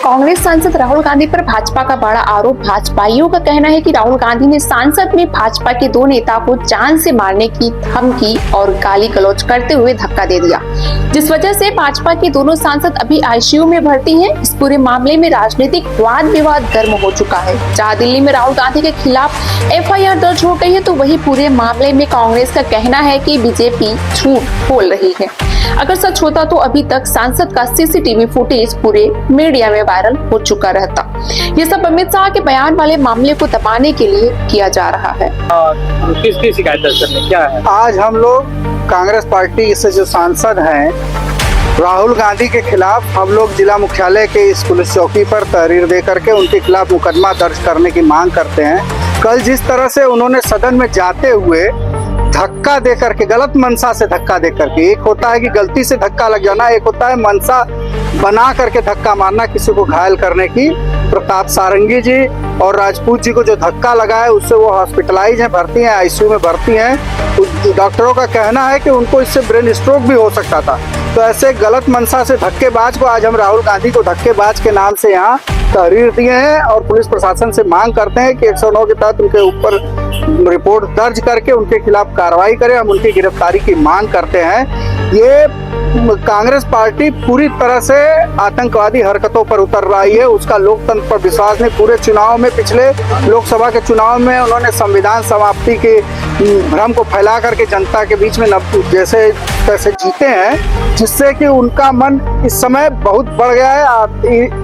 कांग्रेस सांसद राहुल गांधी पर भाजपा का बड़ा आरोप। भाजपाइयों का कहना है कि राहुल गांधी ने संसद में भाजपा के दो नेता को जान से मारने की धमकी और गाली गलौज करते हुए धक्का दे दिया, जिस वजह से भाजपा के दोनों सांसद अभी आईसीयू में भर्ती हैं। इस पूरे मामले में राजनीतिक वाद विवाद गर्म हो चुका है। जहां दिल्ली में राहुल गांधी के खिलाफ एफआईआर दर्ज हो गई है, तो वही पूरे मामले में कांग्रेस का कहना है कि बीजेपी झूठ बोल रही है। अगर सच होता तो अभी तक सांसद का सीसीटीवी फुटेज पूरे मीडिया में वायरल हो चुका रहता। ये सब अमित शाह के बयान वाले मामले को दबाने के लिए किया जा रहा है। किसकी शिकायत दर्ज करने क्या है? आज हम लोग कांग्रेस पार्टी से जो सांसद हैं राहुल गांधी के खिलाफ हम लोग जिला मुख्यालय के इस पुलिस चौकी पर तहरीर दे करके उनके खिलाफ मुकदमा दर्ज करने की मांग करते हैं। कल जिस तरह से उन्होंने सदन में जाते हुए धक्का दे करके, गलत मनसा से धक्का दे करके, एक होता है कि गलती से धक्का लग जाना, एक होता है मनसा बना करके धक्का मारना किसी को घायल करने की। प्रताप सारंगी जी और राजपूत जी को जो धक्का लगा है उससे वो हॉस्पिटलाइज हैं, भर्ती हैं, आईसीयू में भर्ती हैं। डॉक्टरों का कहना है कि उनको इससे ब्रेन स्ट्रोक भी हो सकता था। तो ऐसे गलत मनसा से धक्केबाज को आज हम राहुल गांधी को धक्केबाज के नाम से यहाँ तहरीर दिए हैं और पुलिस प्रशासन से मांग करते हैं कि 109 के तहत उनके ऊपर रिपोर्ट दर्ज करके उनके खिलाफ कार्रवाई करें। हम उनकी गिरफ्तारी की मांग करते हैं। ये कांग्रेस पार्टी पूरी तरह से आतंकवादी हरकतों पर उतर रही है। उसका लोकतंत्र पर विश्वास नहीं। पूरे चुनाव में, पिछले लोकसभा के चुनाव में उन्होंने संविधान समाप्ति के भ्रम को फैला करके जनता के बीच में जैसे तैसे जीते हैं, जिससे कि उनका मन इस समय बहुत बढ़ गया है।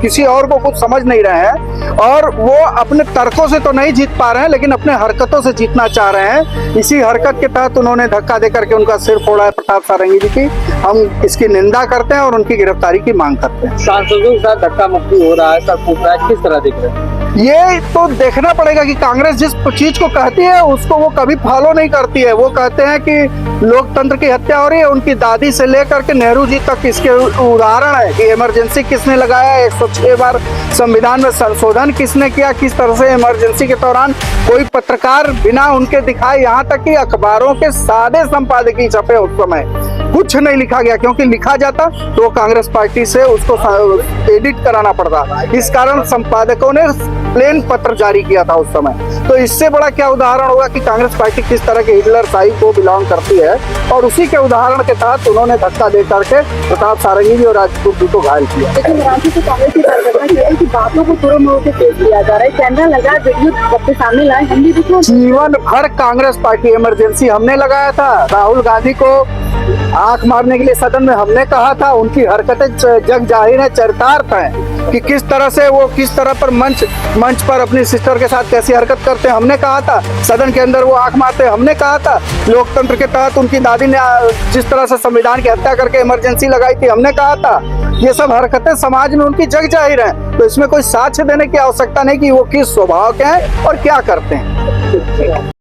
किसी और को कुछ समझ नहीं रहे हैं और वो अपने तर्कों से तो नहीं जीत पा रहे हैं, लेकिन अपने हरकतों से जीतना चाह रहे हैं। इसी हरकत के तहत उन्होंने धक्का दे करके उनका सिर फोड़ा है प्रताप सारंगी जी की। हम इसकी निंदा करते हैं और उनकी गिरफ्तारी की मांग करते हैं। सांसदों के साथ धक्का मुक्की हो रहा है, सब पूछ रहा है, किस तरह दिख रहा है? ये तो देखना पड़ेगा कि कांग्रेस जिस चीज को कहती है उसको वो कभी फॉलो नहीं करती है। वो कहते हैं कि लोकतंत्र की हत्या हो रही है। उनकी दादी से लेकर के नेहरू जी तक इसके उदाहरण है कि इमरजेंसी किसने लगाया, 106 बार संविधान में संशोधन किसने किया, किस तरह से इमरजेंसी के दौरान कोई पत्रकार बिना उनके दिखाए, यहाँ तक कि अखबारों के सादे संपादकीय छपे उस समय कुछ नहीं लिखा गया, क्योंकि लिखा जाता तो कांग्रेस पार्टी से उसको एडिट कराना पड़ता। इस कारण संपादकों ने प्लेन पत्र जारी किया था उस समय। तो इससे बड़ा क्या उदाहरण होगा कि कांग्रेस पार्टी किस तरह के हिटलर शाही को बिलोंग करती है। और उसी के उदाहरण के तहत उन्होंने धक्का दे करके प्रताप सारंगी जी और राजपूत जी को घायल किया। लेकिन राज्य की कांग्रेस की सरकार ये है कि बातों को तुरंत मोड़ के पेश किया जा रहा है। कैमरा लगा, वीडियो सबके सामने लाए, हिंदी दिखो। जीवन भर कांग्रेस पार्टी इमरजेंसी हमने लगाया था। राहुल गांधी को आंख मारने के लिए सदन में हमने कहा था। उनकी हरकतें जग जाहिर है, चरितार्थ है कि किस तरह से वो किस तरह पर मंच पर अपनी सिस्टर के साथ कैसी हरकत करते हैं, हमने कहा था। सदन के अंदर वो आंख मारते हैं, हमने कहा था। लोकतंत्र के तहत उनकी दादी ने जिस तरह से संविधान की हत्या करके इमरजेंसी लगाई थी, हमने कहा था। ये सब हरकतें समाज में उनकी जग जाहिर है। तो इसमें कोई साक्ष्य देने की आवश्यकता नहीं कि वो किस स्वभाव के हैं और क्या करते हैं।